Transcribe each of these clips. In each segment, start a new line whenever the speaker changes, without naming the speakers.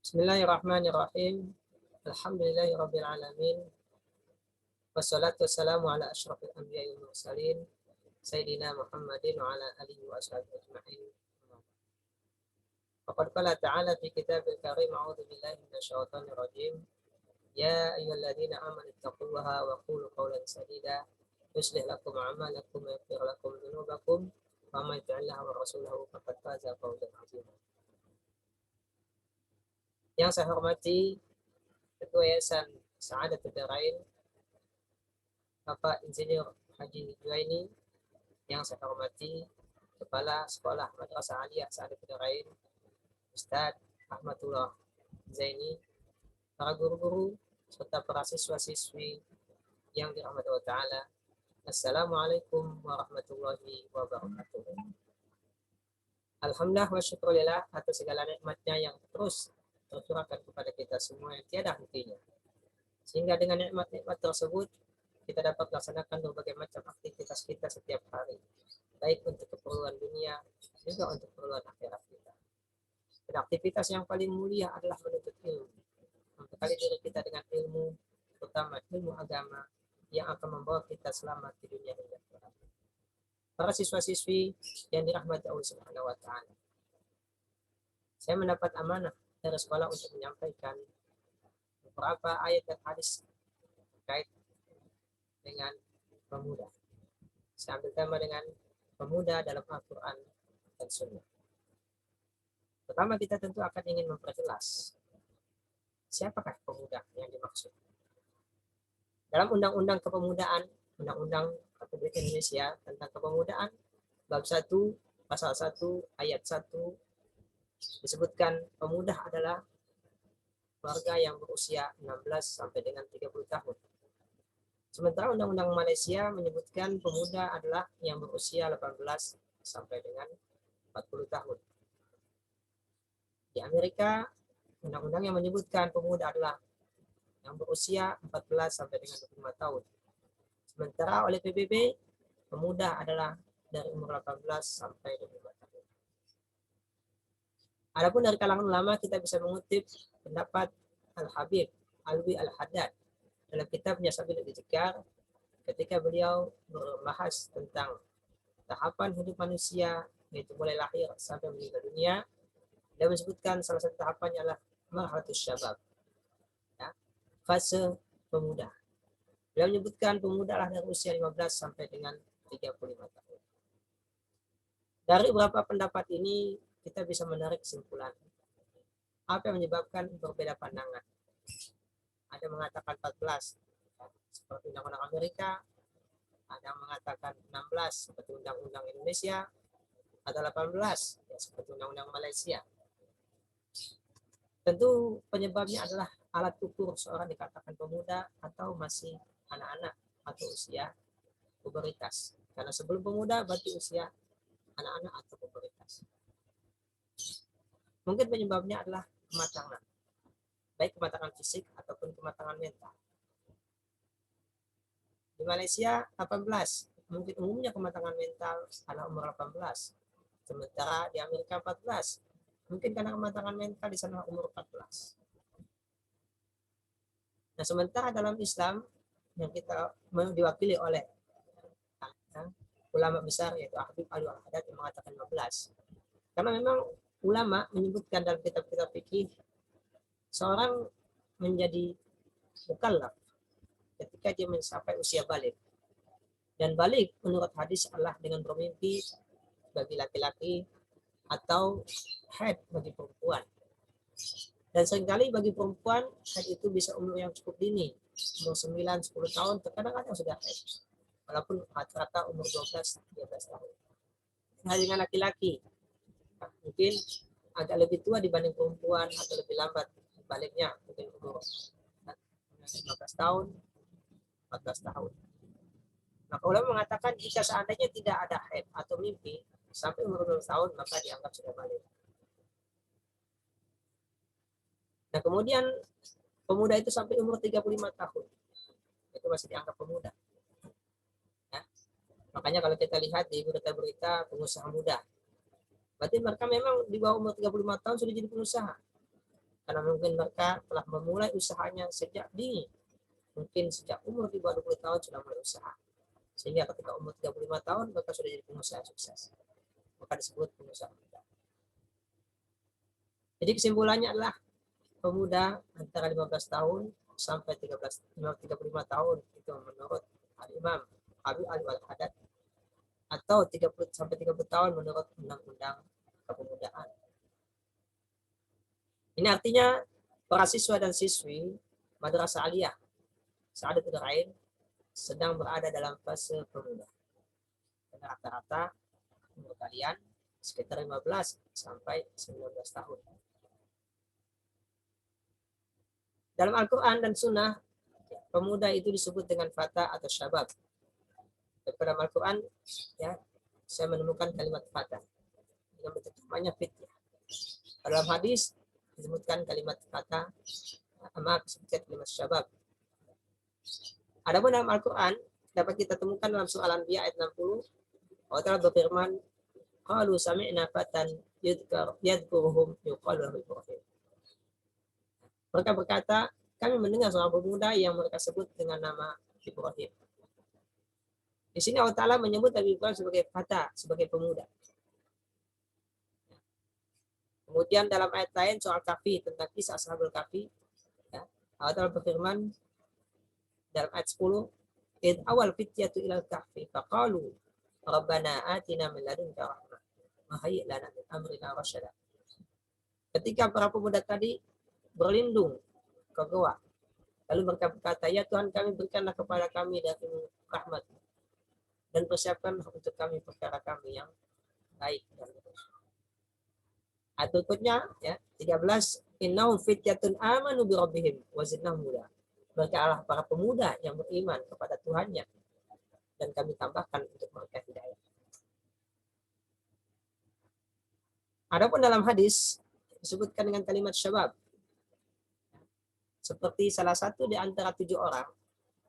Bismillahirrahmanirrahim. Alhamdulillahirabbil alamin. Wassalatu wassalamu ala asyrafil anbiya'i wal mursalin sayyidina Muhammadin wa ala alihi wa ashabihi ajma'in. Faqad qala ta'ala fi kitabil karim a'udzu billahi minasyaitonir rajim. Ya ayyuhalladzina amanu taqullaha wa qulu qawlan sadida yuslih lakum a'malakum wa yaghfir lakum dzunubakum wa may yuti'illaha wa rasulahu faqad faza fawzan 'azima. Yang saya hormati Ketua Yayasan Sa'adatul Darain Bapak Insinyur Haji Juwaini, yang saya hormati Kepala Sekolah Madrasah Aliyah Sa'adatul Darain Ustadz Ahmadullah Zaini, para guru-guru serta para siswa-siswi yang dirahmati Allah Ta'ala. Assalamualaikum warahmatullahi wabarakatuh. Alhamdulillah wa syukurillah atas segala nikmatnya yang terus tercurahkan kepada kita semua yang tiada hentinya. Sehingga dengan nikmat-nikmat tersebut kita dapat melaksanakan berbagai macam aktivitas kita setiap hari, baik untuk keperluan dunia juga untuk keperluan akhirat kita. Dan aktivitas yang paling mulia adalah menuntut ilmu, membekali diri kita dengan ilmu, terutama ilmu agama yang akan membawa kita selamat di dunia hingga akhirat. Para siswa-siswi yang dirahmati Allah Subhanahu wa Ta'ala, saya mendapat amanah dari sekolah untuk menyampaikan beberapa ayat dan hadis terkait dengan pemuda. Saya ambil tema dengan pemuda dalam Al-Quran dan Sunnah. Pertama, kita tentu akan ingin memperjelas siapakah pemuda yang dimaksud. Dalam Undang-Undang Kepemudaan, Undang-Undang Republik Indonesia tentang Kepemudaan, bab 1, pasal 1, ayat 1, disebutkan pemuda adalah warga yang berusia 16 sampai dengan 30 tahun. Sementara Undang-Undang Malaysia menyebutkan pemuda adalah yang berusia 18 sampai dengan 40 tahun. Di Amerika, undang-undang yang menyebutkan pemuda adalah yang berusia 14 sampai dengan 25 tahun. Sementara oleh PBB, pemuda adalah dari umur 18 sampai 25 tahun. Adapun dari kalangan ulama kita bisa mengutip pendapat Al-Habib Alwi Al-Haddad dalam kitabnya Sabil Dzikar ketika beliau membahas tentang tahapan hidup manusia, yaitu mulai lahir sampai meninggal dunia. Dia menyebutkan salah satu tahapannya adalah marhalatus syabab, ya, fase pemuda. Beliau menyebutkan pemuda lah dari usia 15 sampai dengan 35 tahun. Dari beberapa pendapat ini kita bisa menarik kesimpulan apa yang menyebabkan berbeda pandangan. Ada yang mengatakan 14 seperti Undang-Undang Amerika, ada yang mengatakan 16 seperti Undang-Undang Indonesia, ada 18 ya, seperti Undang-Undang Malaysia. Tentu penyebabnya adalah alat ukur seorang dikatakan pemuda atau masih anak-anak atau usia puberitas. Karena sebelum pemuda berarti usia anak-anak atau puberitas. Mungkin penyebabnya adalah kematangan, baik kematangan fisik ataupun kematangan mental. Di Malaysia 18, mungkin umumnya kematangan mental adalah umur 18. Sementara di Amerika 14, mungkin karena kematangan mental di sana umur 14. Nah, sementara dalam Islam yang kita diwakili oleh ulama besar yaitu Habib Alwi Al-Haddad yang mengatakan 15. Karena memang ulama menyebutkan dalam kitab-kitab fikih seorang menjadi mukallaf ketika dia mencapai usia balik. Dan balik menurut hadis adalah dengan bermimpi bagi laki-laki atau haid bagi perempuan. Dan seringkali bagi perempuan haid itu bisa umur yang cukup dini, umur 9-10 tahun, terkadang ada yang sudah haid, walaupun rata-rata umur 12-13 tahun. Nah, dengan laki-laki mungkin agak lebih tua dibanding perempuan atau lebih lambat baliknya, mungkin umur 15 tahun, 14 tahun. Nah, ulama mengatakan jika seandainya tidak ada haid atau mimpi sampai umur 12 tahun, maka dianggap sudah balik. Nah, kemudian pemuda itu sampai umur 35 tahun, itu masih dianggap pemuda. Ya. Makanya kalau kita lihat di berita-berita pengusaha muda, berarti mereka memang di bawah umur 35 tahun sudah jadi pengusaha. Karena mungkin mereka telah memulai usahanya sejak dini. Mungkin sejak umur di bawah 20 tahun sudah mulai usaha. Sehingga ketika umur 35 tahun mereka sudah jadi pengusaha sukses. Maka disebut pengusaha muda. Jadi kesimpulannya adalah pemuda antara 15 tahun sampai 35 tahun itu menurut Al-Imam Abi Al-Haddad, atau 30 sampai 30 tahun menurut Undang-Undang Kepemudaan. Ini artinya para siswa dan siswi Madrasah Aliyah Sa'adatul Rain sedang berada dalam fase pemuda. Dan rata-rata umur kalian sekitar 15 sampai 19 tahun. Dalam Al-Quran dan Sunnah, pemuda itu disebut dengan fata atau syabab. Dalam Al-Quran, ya, saya menemukan kalimat fata yang bentuk namanya fityah. Dalam hadis disebutkan kalimat fata, disebutkan kalimat syabab. Adapun dalam Al-Quran dapat kita temukan dalam surah Al-Anbiya ayat 60, Allah Ta'ala berfirman, qalu sami'na fatan yadhkuruhum yuqalu lahu Ibrahim. Mereka berkata, kami mendengar seorang pemuda yang mereka sebut dengan nama Ibrahim. Di sini Allah Ta'ala menyebut Nabi Ibrahim sebagai fata, sebagai pemuda. Kemudian dalam ayat lain soal Kahfi, tentang kisah Ashabul Kahfi, ya, Allah Ta'ala berfirman dalam ayat 10, id awal fityatu ilal kahfi faqalu rabbana atina min ladunka rahmah wa hayyi' lana min amrina rasyada. Ketika para pemuda tadi berlindung ke goa, lalu mereka berkata, ya Tuhan kami, berikanlah kepada kami dari rahmat dan persiapkan untuk kami perkara kami yang baik dan lurus. Ayat berikutnya ya 13, innahum fityatun amanu bi rabbihim wa zidnahum huda. Mereka adalah para pemuda yang beriman kepada Tuhannya dan kami tambahkan untuk mereka hidayah. Adapun dalam hadis disebutkan dengan kalimat syabab, seperti salah satu di antara 7 orang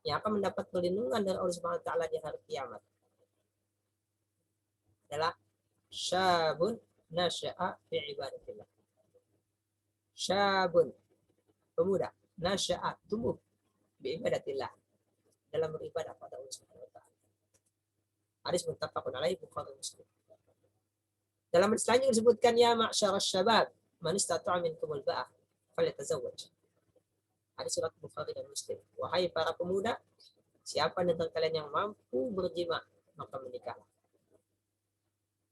yang akan mendapat perlindungan dari Allah Subhanahu wa taala di hari kiamat adalah syabun nasya'a fi ibadatillah. Syabun, pemuda, nasya'a, tumbuh bi ibadatillah, dalam beribadah pada Allah Subhanahu wa taala. Hadis muttafaqun alaihi Bukhari Muslim. Dalam hadis lain disebutkan ya ma'syarasy syabab man istata'a minkumul ba'ah falyatazawwaj. Hadis surat Bukhari dan Muslim. Wahai para pemuda, siapa di antara kalian yang mampu berjima, maka menikahlah.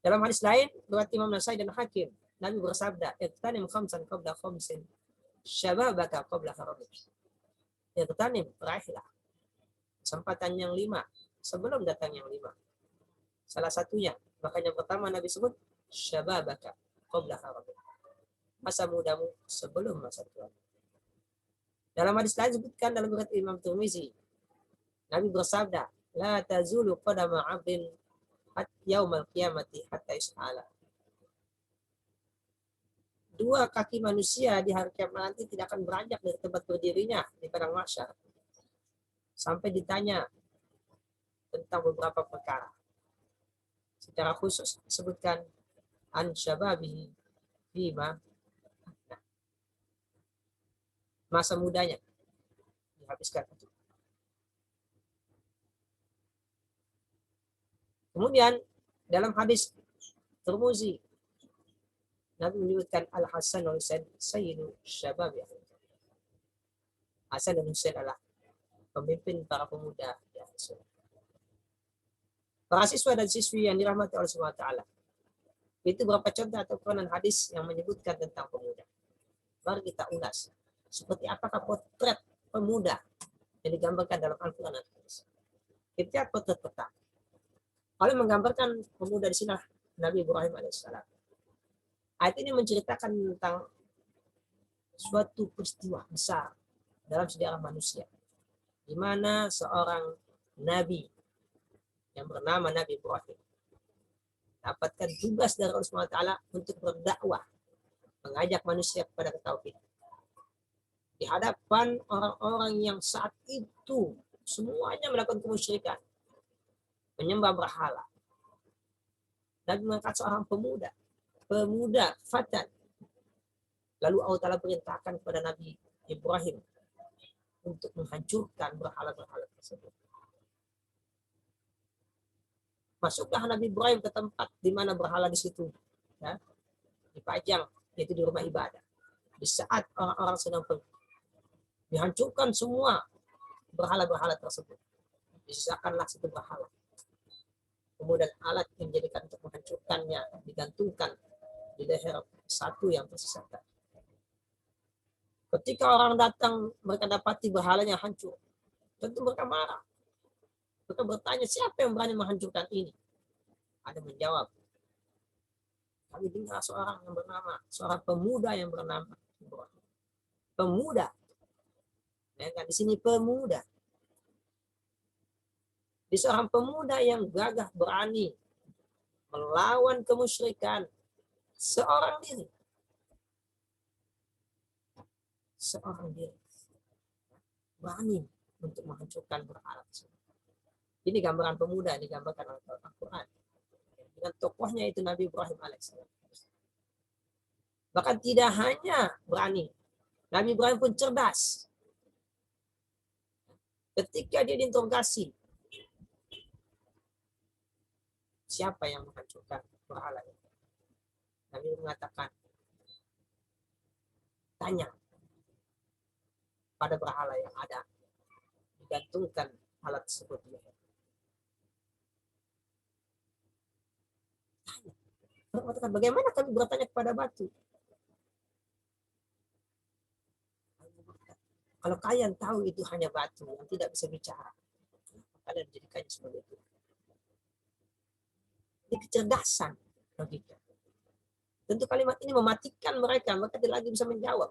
Dalam hadis lain, riwayat Imam Nasai dan Hakim, Nabi bersabda, "Iqtanim khamsan qabla khamsin, syababaka qabla haramik." Iqtanim, raihlah kesempatan yang 5 sebelum datang yang 5. Salah satunya, bahkan yang pertama Nabi sebut, syababaka qabla haramik. Masa mudamu sebelum masa tua. Dalam hadis lain disebutkan dalam riwayat Imam Tirmizi, Nabi bersabda, la tazulu qadama 'abdin yaumal qiyamati hatta yus'ala. 2 kaki manusia di hari kiamat nanti tidak akan beranjak dari tempat berdirinya di padang mahsyar sampai ditanya tentang beberapa perkara. Secara khusus disebutkan an syababihi bima, masa mudanya dihabiskan. Kemudian dalam hadis Tirmizi, Nabi menyebutkan Al-Hasan wal Husain sayyidu syabab. Hasan dan Husain adalah pemimpin para pemuda di akhir surga. Para siswa dan siswi yang dirahmati oleh Subhanahu wa taala. Itu beberapa contoh atau keterangan hadis yang menyebutkan tentang pemuda. Mari kita ulas seperti apakah potret pemuda yang digambarkan dalam Al-Quran dan hadis. Kita potret pertama. Kalau menggambarkan pemuda di sini Nabi Ibrahim alaihissalam. Ayat ini menceritakan tentang suatu peristiwa besar dalam sejarah manusia, di mana seorang nabi yang bernama Nabi Ibrahim dapatkan tugas dari Allah Subhanahu wa taala untuk berdakwah, mengajak manusia kepada tauhid. Di hadapan orang-orang yang saat itu semuanya melakukan kemusyrikan, menyembah berhala. Nabi mengangkat seorang pemuda, fatan, Lalu Allah Ta'ala perintahkan kepada Nabi Ibrahim untuk menghancurkan berhala-berhala tersebut. Masuklah Nabi Ibrahim ke tempat di mana berhala di situ, ya, dipajang, yaitu di rumah ibadah. Di saat orang-orang sedang pergi, dihancurkan semua berhala-berhala tersebut. Disisakanlah satu berhala. Kemudian alat yang dijadikan untuk menghancurkannya digantungkan di leher satu yang tersisakan. Ketika orang datang, mereka dapati berhalanya hancur. Tentu mereka marah. Mereka bertanya, siapa yang berani menghancurkan ini? Ada menjawab, kami dengar seorang pemuda yang bernama Ibrahim. Pemuda. Ya kan, di sini pemuda. Di seorang pemuda yang gagah berani melawan kemusyrikan seorang diri. Seorang diri. Berani untuk menghancurkan berhala. Ini gambaran pemuda digambarkan oleh Al-Quran. Dengan tokohnya itu Nabi Ibrahim alaihissalam. Bahkan tidak hanya berani, Nabi Ibrahim pun cerdas. Ketika dia diinterogasi, siapa yang menghancurkan berhala itu? Nabi mengatakan, tanya pada berhala yang ada, digantungkan alat tersebut. Tanya. Mengatakan, bagaimana kami bertanya kepada batu? Kalau kalian tahu itu hanya batu yang tidak bisa bicara, kalian jadikannya sebagai itu. Ini kecerdasan logika. Tentu kalimat ini mematikan mereka tidak lagi bisa menjawab.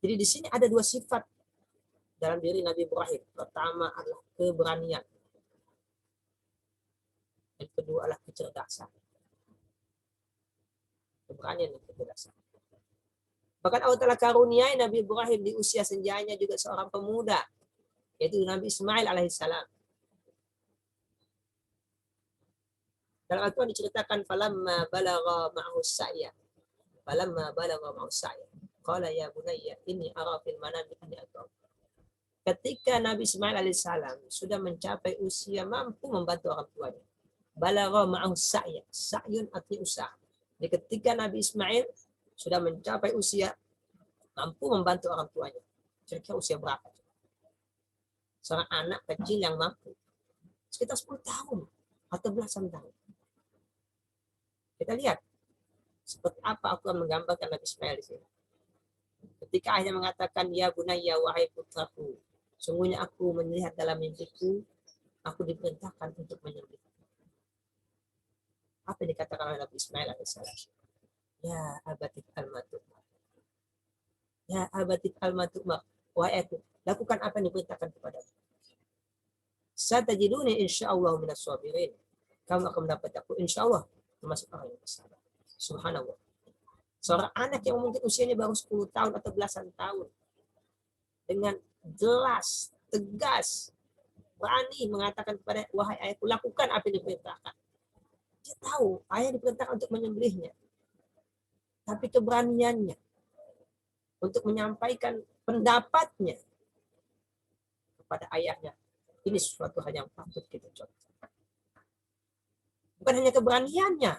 Jadi di sini ada dua sifat dalam diri Nabi Ibrahim. Pertama adalah keberanian. Yang kedua adalah kecerdasan. Keberanian dan kecerdasan. Bahkan Allah Ta'ala karuniai Nabi Ibrahim di usia senjanya juga seorang pemuda, yaitu Nabi Ismail alaihissalam. Dalam Al-Quran diceritakan falamma balagha ma'ahu sa'ya. Falamma balagha ma'ahu sa'ya. Qala ya bunayya inni ara fil manami anni ad'uk. Ketika Nabi Ismail alaihissalam sudah mencapai usia mampu membantu orang tuanya. Balagha ma'ahu sa'ya. Sa'yun artinya usaha. Jadi ketika Nabi Ismail sudah mencapai usia mampu membantu orang tuanya. Kira-kira usia berapa? Seorang anak kecil yang mampu. Sekitar 10 tahun atau belasan tahun. Kita lihat seperti apa aku menggambarkan Nabi Ismail di sini. Ketika ayahnya mengatakan, ya bunayya wahai putraku, sungguhnya aku melihat dalam mimpiku, aku diperintahkan untuk menyembelih. Apa yang dikatakan oleh Nabi Ismail alaihissalam? Ya abatik al-matukmar. Ya abatik al-matukmar. Wahai aku, lakukan apa yang diperintahkan kepadamu. Satajiduni insyaallah minas sabirin. Kamu akan mendapat aku insyaallah termasuk orang yang bersabar. Subhanallah. Seorang anak yang mungkin usianya baru 10 tahun atau belasan tahun, dengan jelas, tegas, berani mengatakan kepada wahai ayahku, lakukan apa yang diperintahkan. Dia tahu ayah diperintahkan untuk menyembelihnya. Tapi keberaniannya untuk menyampaikan pendapatnya kepada ayahnya, ini sesuatu hal yang patut kita contoh. Bukan hanya keberaniannya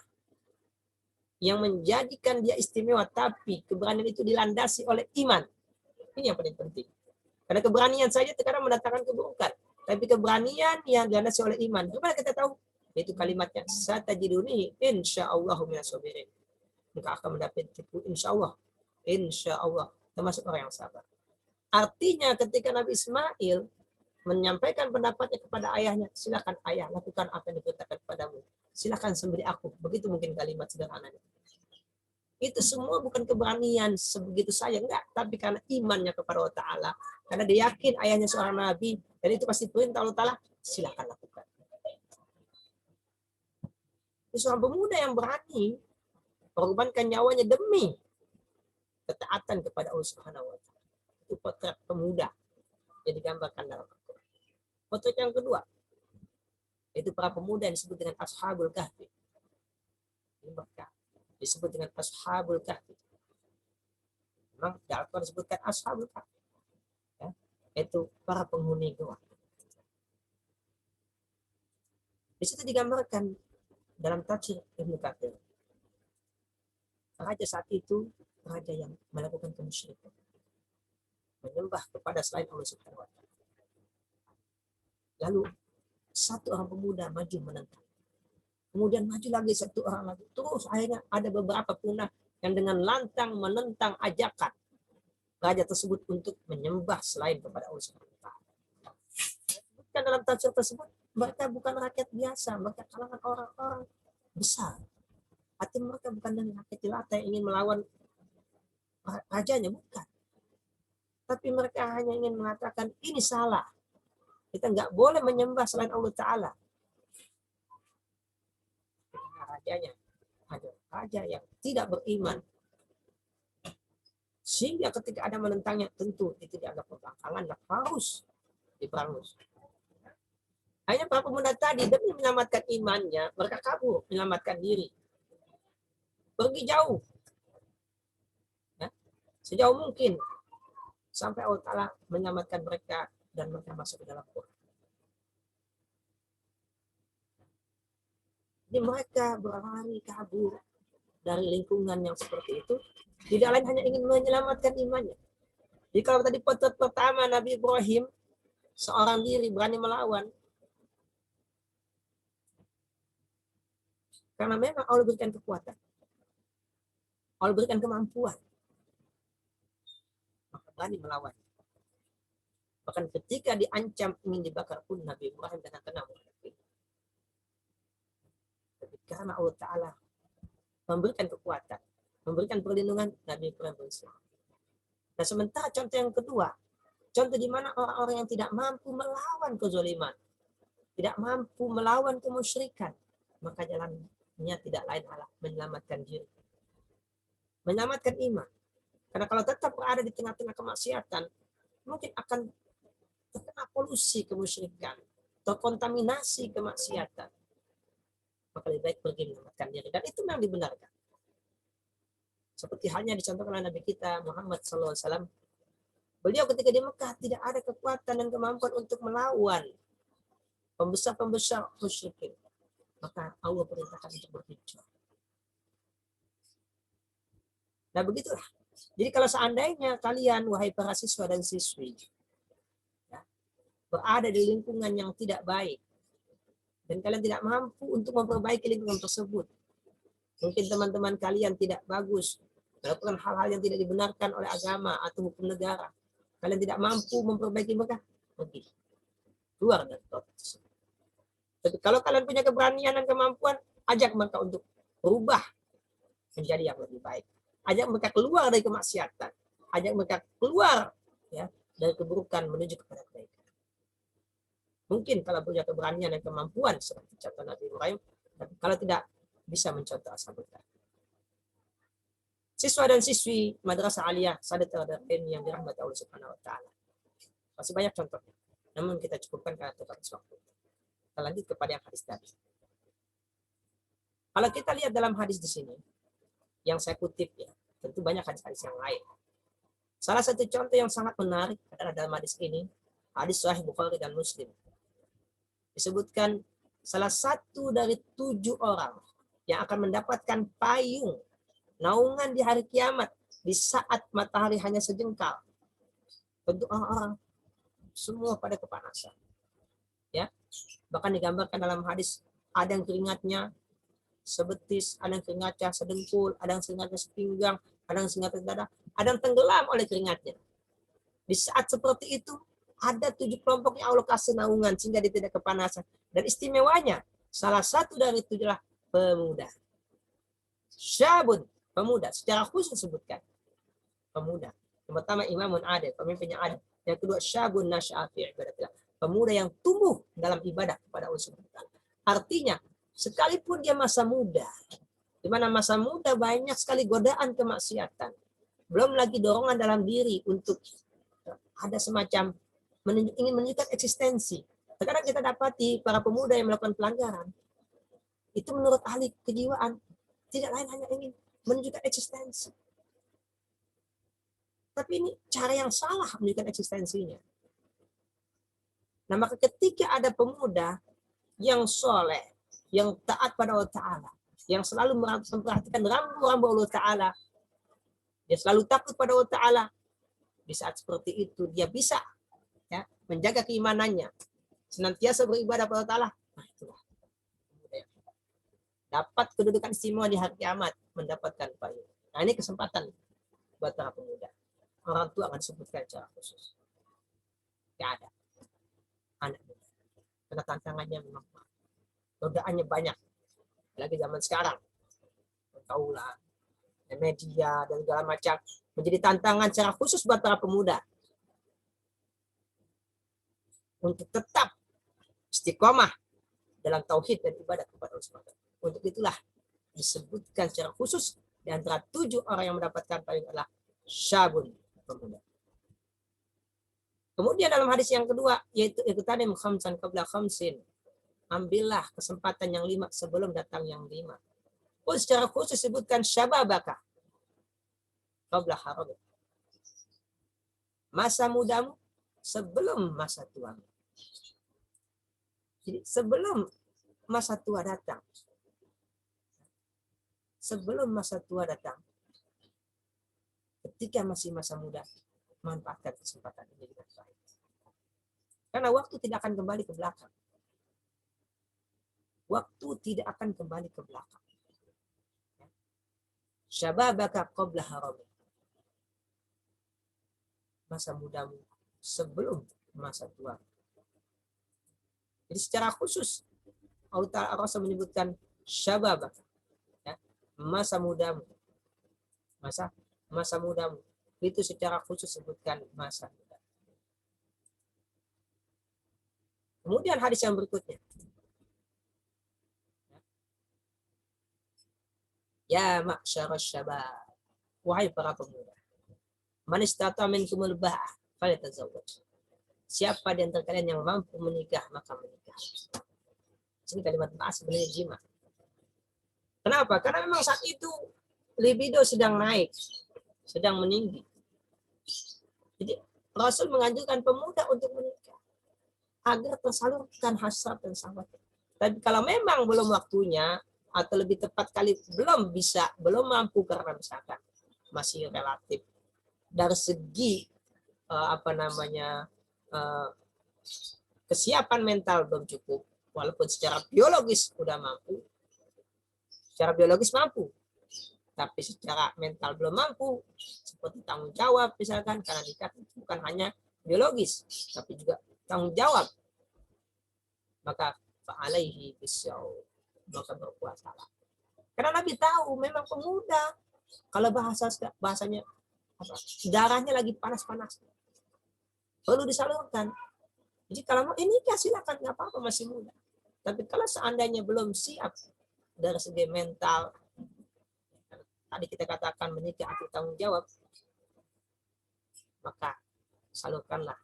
yang menjadikan dia istimewa, tapi keberanian itu dilandasi oleh iman. Ini yang paling penting. Karena keberanian saja terkadang mendatangkan keburukan. Tapi keberanian yang dilandasi oleh iman. Gimana kita tahu? Itu kalimatnya, satajiduni insyaallahu minas sabirin. Maka akan mendapat tipu insyaallah. Insyaallah. Termasuk orang yang sabar. Artinya ketika Nabi Ismail menyampaikan pendapatnya kepada ayahnya, silakan ayah, lakukan apa yang diperintahkan kepadamu. Silakan sembelih aku. Begitu mungkin kalimat sederhananya. Itu semua bukan keberanian sebegitu saja, enggak, tapi karena imannya kepada Allah Ta'ala, karena dia yakin ayahnya seorang nabi, dan itu pasti perintah Allah Ta'ala, silakan lakukan. Ini seorang pemuda yang berani mengorbankan nyawanya demi ketaatan kepada Allah Subhanahu wa Ta'ala. Itu potret pemuda yang digambarkan dalam Al-Quran. Potret yang kedua, yaitu para pemuda yang disebut dengan Ashabul Kahfi. Ini mereka disebut dengan Ashabul Kahfi. Memang Al-Quran disebutkan Ashabul Kahfi, ya, itu para penghuni gua. Di situ digambarkan dalam tafsir Ibnu Katsir, raja saat itu raja yang melakukan kemusyrikan, menyembah kepada selain Allah Subhanahu wa taala. Lalu satu orang pemuda maju menentang. Kemudian maju lagi satu orang lagi. Terus akhirnya ada beberapa punah yang dengan lantang menentang ajakan raja tersebut untuk menyembah selain kepada Allah Subhanahu wa taala. Dan dalam tafsir tersebut, mereka bukan rakyat biasa, mereka kalangan orang-orang besar. Artinya mereka bukan dari rakyat jelata yang ingin melawan rajanya, bukan. Tapi mereka hanya ingin mengatakan ini salah. Kita nggak boleh menyembah selain Allah Ta'ala. Rajanya ada raja yang tidak beriman. Sehingga ketika ada menentangnya, tentu itu dianggap pembangkangan, harus diperangus. Hanya para pemuda tadi demi menyelamatkan imannya, mereka kabur, menyelamatkan diri. Pergi jauh. Ya, sejauh mungkin. Sampai Allah Ta'ala menyelamatkan mereka dan mereka masuk ke dalam Quran. Jadi mereka berlari kabur dari lingkungan yang seperti itu. Tidak lain hanya ingin menyelamatkan imannya. Jadi kalau tadi potret pertama Nabi Ibrahim, seorang diri berani melawan. Karena memang Allah berikan kekuatan. Allah berikan kemampuan. Maka berani melawan. Bahkan ketika diancam ingin dibakar pun Nabi Ibrahim dengan tenang menghadapi. Tapi karena Allah Ta'ala memberikan kekuatan, memberikan perlindungan, Nabi Ibrahim berusaha. Nah sementara contoh yang kedua, contoh di mana orang-orang yang tidak mampu melawan kezaliman, tidak mampu melawan kemusyrikan, maka jalannya tidak lain adalah menyelamatkan diri, menyelamatkan iman. Karena kalau tetap berada di tengah-tengah kemaksiatan, mungkin akan terkena polusi kemusyrikan, terkontaminasi kemaksiatan. Maka lebih baik pergi menyelamatkan diri. Dan itu memang dibenarkan. Seperti halnya dicontohkan oleh Nabi kita Muhammad SAW. Beliau ketika di Mekah tidak ada kekuatan dan kemampuan untuk melawan pembesar-pembesar musyrikin. Maka Allah perintahkan untuk berhijrah. Nah begitulah. Jadi kalau seandainya kalian, wahai para siswa dan siswi, ya, berada di lingkungan yang tidak baik, dan kalian tidak mampu untuk memperbaiki lingkungan tersebut, mungkin teman-teman kalian tidak bagus, melakukan hal-hal yang tidak dibenarkan oleh agama atau hukum negara, kalian tidak mampu memperbaiki mereka, pergi keluar dari tempat tersebut. Tapi kalau kalian punya keberanian dan kemampuan, ajak mereka untuk berubah menjadi yang lebih baik. Ajak mereka keluar dari kemaksiatan, ajak mereka keluar ya dari keburukan menuju kepada kebaikan. Mungkin kalau punya keberanian dan kemampuan seperti contoh Nabi Ibrahim, tapi kalau tidak bisa mencontoh Ashabul Kahfi. Siswa dan siswi Madrasah Aliyah Sadat Al-Darqin yang dirahmati Allah Subhanahu wa taala. Masih banyak contohnya. Namun kita cukupkan karena terbatas waktu. Kita lanjut kepada yang hadis tadi. Kalau kita lihat dalam hadis di sini, yang saya kutip ya, tentu banyak hadis-hadis yang lain. Salah satu contoh yang sangat menarik adalah dalam hadis ini, hadis Sahih Bukhari dan Muslim. Disebutkan salah satu dari 7 orang yang akan mendapatkan payung naungan di hari kiamat di saat matahari hanya sejengkal. Tentu orang-orang semua pada kepanasan. Ya, bahkan digambarkan dalam hadis ada yang keringatnya sebetis, ada yang keringatnya sedengkul, ada yang keringatnya sepinggang, ada yang keringatnya dada, ada yang tenggelam oleh keringatnya. Di saat seperti itu ada 7 kelompok yang Allah kasih naungan sehingga dia tidak kepanasan. Dan istimewanya salah satu dari 7 adalah pemuda. Syabun, pemuda. Secara khusus disebutkan pemuda. Yang pertama imamun adil, pemimpinnya adil. Yang kedua syabun nasya'a fi ibadatillah, pemuda yang tumbuh dalam ibadah kepada Allah Subhanahu wa taala. Artinya sekalipun dia masa muda, di mana masa muda banyak sekali godaan kemaksiatan, belum lagi dorongan dalam diri untuk ada semacam ingin menunjukkan eksistensi. Sekarang kita dapati para pemuda yang melakukan pelanggaran, itu menurut ahli kejiwaan tidak lain hanya ingin menunjukkan eksistensi. Tapi ini cara yang salah menunjukkan eksistensinya. Nah, maka ketika ada pemuda yang soleh, yang taat pada Allah Ta'ala, yang selalu memperhatikan rambu-rambu Allah Ta'ala, dia selalu takut pada Allah Ta'ala, di saat seperti itu dia bisa ya menjaga keimanannya, senantiasa beribadah pada Allah Ta'ala. Nah, itulah dapat kedudukan istimewa di hari kiamat, mendapatkan payung. Nah, ini kesempatan buat para pemuda. Orang tua akan sebutkan secara khusus. Tidak ada anak muda. Karena tantangannya memang godaannya banyak. Lagi zaman sekarang. Pergaulan, media, dan segala macam. Menjadi tantangan secara khusus buat para pemuda. Untuk tetap istiqomah dalam tauhid dan ibadah kepada Allah SWT. Untuk itulah disebutkan secara khusus di antara 7 orang yang mendapatkan payung adalah syabun, pemuda. Kemudian dalam hadis yang kedua, yaitu iqtanim khamsan qabla khamsin. Ambillah kesempatan yang 5 sebelum datang yang 5. Pun secara khusus disebutkan syababaka qabla haram. Masa mudamu sebelum masa tuamu. Jadi sebelum masa tua datang. Sebelum masa tua datang. Ketika masih masa muda, manfaatkan kesempatan ini dengan baik. Karena waktu tidak akan kembali ke belakang. Waktu tidak akan kembali ke belakang. Syababaka qabla haram. Masa mudamu sebelum masa tua. Jadi secara khusus Allah Ta'ala menyebutkan syababaka. Ya, masa mudamu. Masa mudamu. Itu secara khusus sebutkan masa muda. Kemudian hadis yang berikutnya. Ya ma'syarasy syabab. Wahai para pemuda. Man istata minkumul ba'ah falyatazawwaj. Siapa di antara kalian yang mampu menikah maka menikah. Ini kalimat ba'ah sebenarnya jima. Kenapa? Karena memang saat itu libido sedang naik, sedang meninggi. Jadi Rasul menganjurkan pemuda untuk menikah agar tersalurkan hasrat dan syahwat. Tapi kalau memang belum waktunya atau lebih tepat kali belum mampu karena misalkan masih relatif dari segi kesiapan mental belum cukup, walaupun secara biologis sudah mampu, tapi secara mental belum mampu, seperti tanggung jawab misalkan, karena nikah bukan hanya biologis tapi juga tanggung jawab, maka fa'alaihi bisyau, maka berpuasalah. Karena Nabi tahu memang pemuda kalau bahasanya darahnya lagi panas-panas, perlu disalurkan. Jadi kalau mau nikah silakan, nggak apa-apa, masih muda. Tapi kalau seandainya belum siap dari segi mental, tadi kita katakan menikah atau tanggung jawab, maka salurkanlah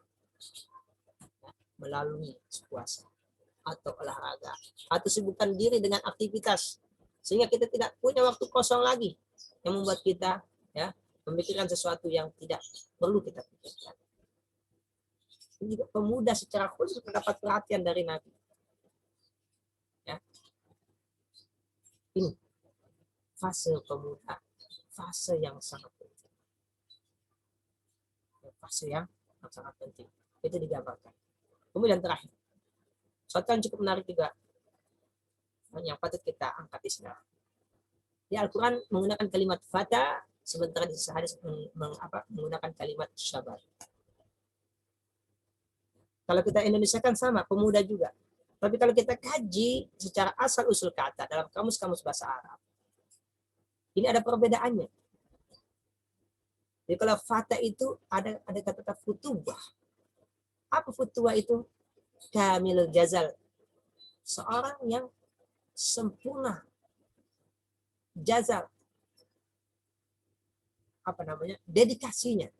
melalui puasa atau olahraga atau sibukkan diri dengan aktivitas sehingga kita tidak punya waktu kosong lagi yang membuat kita ya memikirkan sesuatu yang tidak perlu kita pikirkan. Ini juga pemuda secara khusus mendapat perhatian dari Nabi. Ya. Ini fase pemuda, fase yang sangat penting. Fase yang sangat penting. Itu digambarkan. Kemudian terakhir, suatu yang cukup menarik juga yang patut kita angkat di sini. Di Al-Quran menggunakan kalimat fata, sementara di hadis menggunakan kalimat syabab. Kalau kita Indonesia kan sama, pemuda juga. Tapi kalau kita kaji secara asal usul kata dalam kamus-kamus bahasa Arab, ini ada perbedaannya. Jadi kalau fata itu ada kata futubah. Apa futubah itu? Kamilul jazal. Seorang yang sempurna jazal. Dedikasinya.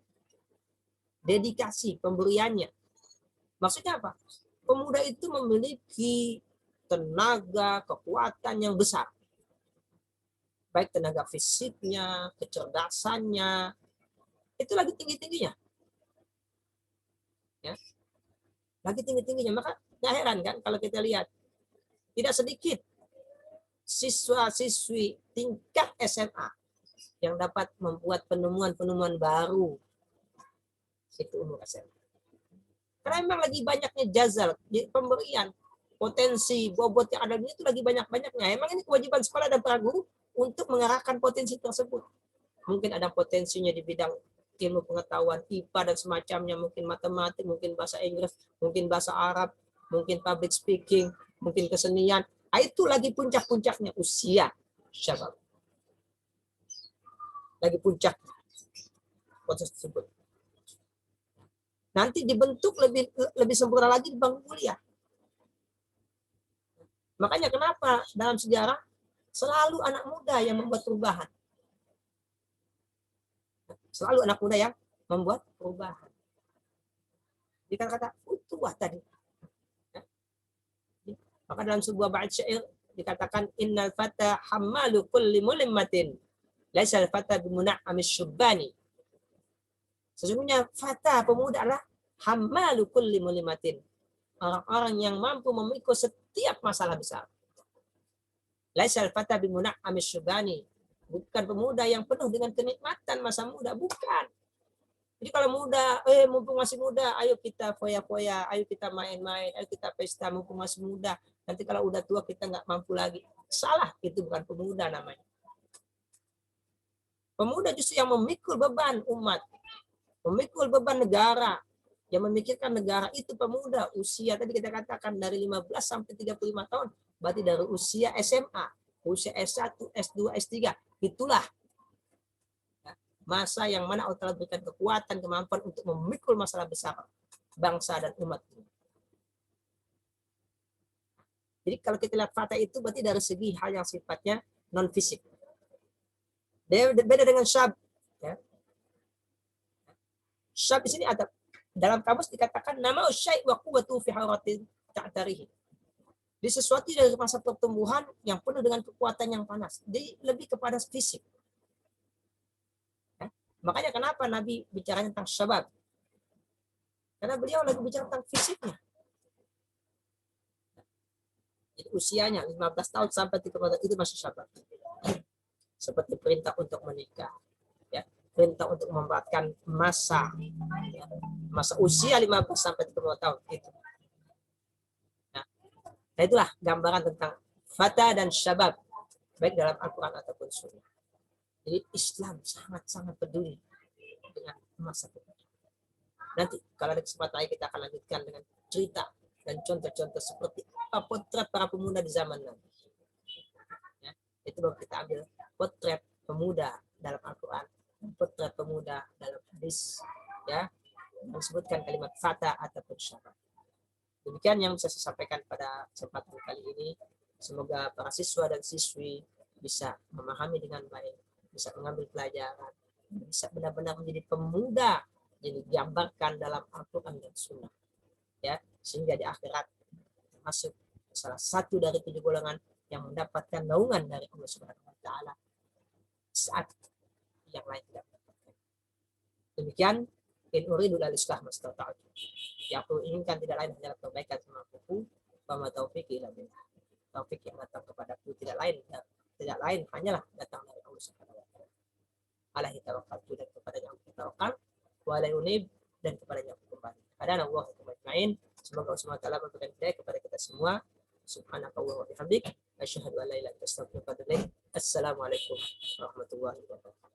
Dedikasi pemberiannya. Maksudnya apa? Pemuda itu memiliki tenaga, kekuatan yang besar. baik tenaga fisiknya, kecerdasannya, itu lagi tinggi-tingginya. Ya. Lagi tinggi-tingginya. Maka nggak heran kan kalau kita lihat, tidak sedikit siswa-siswi tingkat SMA yang dapat membuat penemuan-penemuan baru itu umur SMA. Karena memang lagi banyaknya jazal, pemberian potensi bobot yang ada di itu lagi banyak-banyaknya. Emang ini kewajiban sekolah dan para guru untuk mengarahkan potensi tersebut. Mungkin ada potensinya di bidang ilmu pengetahuan, IPA dan semacamnya, mungkin matematik, mungkin bahasa Inggris, mungkin bahasa Arab, mungkin public speaking, mungkin kesenian. Itu lagi puncak-puncaknya usia syabab. Lagi puncak proses tersebut. Nanti dibentuk lebih sempurna lagi di bangku kuliah. Makanya kenapa dalam sejarah selalu anak muda yang membuat perubahan. Selalu anak muda yang membuat perubahan. Jika kata tua tadi. Maka dalam sebuah bait syair dikatakan innal fata hammalu kulli mulimmatin laisal fata bimuna'amis syubbani. Sesungguhnya fata pemuda adalah hammalu kulli mulimmatin. Orang-orang yang mampu memikul setiap masalah besar. Laisal fata bimuna'amis syubbani. Bukan pemuda yang penuh dengan kenikmatan masa muda, bukan. Jadi kalau muda, mumpung masih muda, ayo kita foya-foya, ayo kita main-main, ayo kita pesta mumpung masih muda. Nanti kalau udah tua kita nggak mampu lagi. Salah, itu bukan pemuda namanya. Pemuda justru yang memikul beban umat, memikul beban negara, yang memikirkan negara itu pemuda. Usia tadi kita katakan dari 15 sampai 35 tahun, berarti dari usia SMA, usia S1, S2, S3, itulah masa yang mana Allah telah berikan kekuatan, kemampuan untuk memikul masalah besar bangsa dan umat. Jadi kalau kita lihat fata itu berarti dari segi hal yang sifatnya non fisik. Dia beda dengan syab. Ya. Syab di sini ada dalam kamus dikatakan nama syai' wa quwwatu fi haratin ta'tarihi. Di sesuatu dari masa pertumbuhan yang penuh dengan kekuatan yang panas. Jadi lebih kepada fisik. Ya. Makanya kenapa Nabi bicaranya tentang syabab? Karena beliau lagi bicara tentang fisiknya. Jadi usianya 15 tahun sampai 30 tahun itu masih syabab. Seperti perintah untuk menikah, ya, perintah untuk memanfaatkan masa, ya, masa usia 15 sampai 30 tahun itu. Nah, itulah gambaran tentang fata dan syabab baik dalam Al-Quran ataupun Sunnah. Jadi Islam sangat-sangat peduli dengan masa depan. Nanti kalau ada kesempatan kita akan lanjutkan dengan cerita dan contoh-contoh seperti apa potret para pemuda di zaman nanti. Ya, itu baru kita ambil potret pemuda dalam Al-Quran, potret pemuda dalam hadis, ya, disebutkan kalimat fata ataupun syabab. Demikian yang bisa saya sampaikan pada kesempatan kali ini. Semoga para siswa dan siswi bisa memahami dengan baik, bisa mengambil pelajaran, bisa benar-benar menjadi pemuda yang digambarkan dalam Al-Quran dan Sunnah, ya, sehingga di akhirat masuk salah satu dari 7 golongan yang mendapatkan naungan dari Allah Subhanahu wa taala saat yang lain tidak mendapatkan. Demikian, in uridu lil islah mastata'tu. Yang aku inginkan tidak lain hanyalah kebaikan semampuku, wa ma taufiqi illa billah. Taufik yang datang kepadaku tidak lain hanyalah datang dari Allah Subhanahu wa taala. Alaihi tawakkaltu, dan kepadanya aku tawakal, wa alaihi unib, dan kepadanya aku kembali. Hadana Allah ajmain. Semoga Allah Subhanahu wa taala memberikan hidayah kepada kita semua. Subhanakallah wa bihamdik, asyhadu an la ilaha illa anta astaghfiruka wa atubu ilaik. Assalamualaikum warahmatullahi wabarakatuh.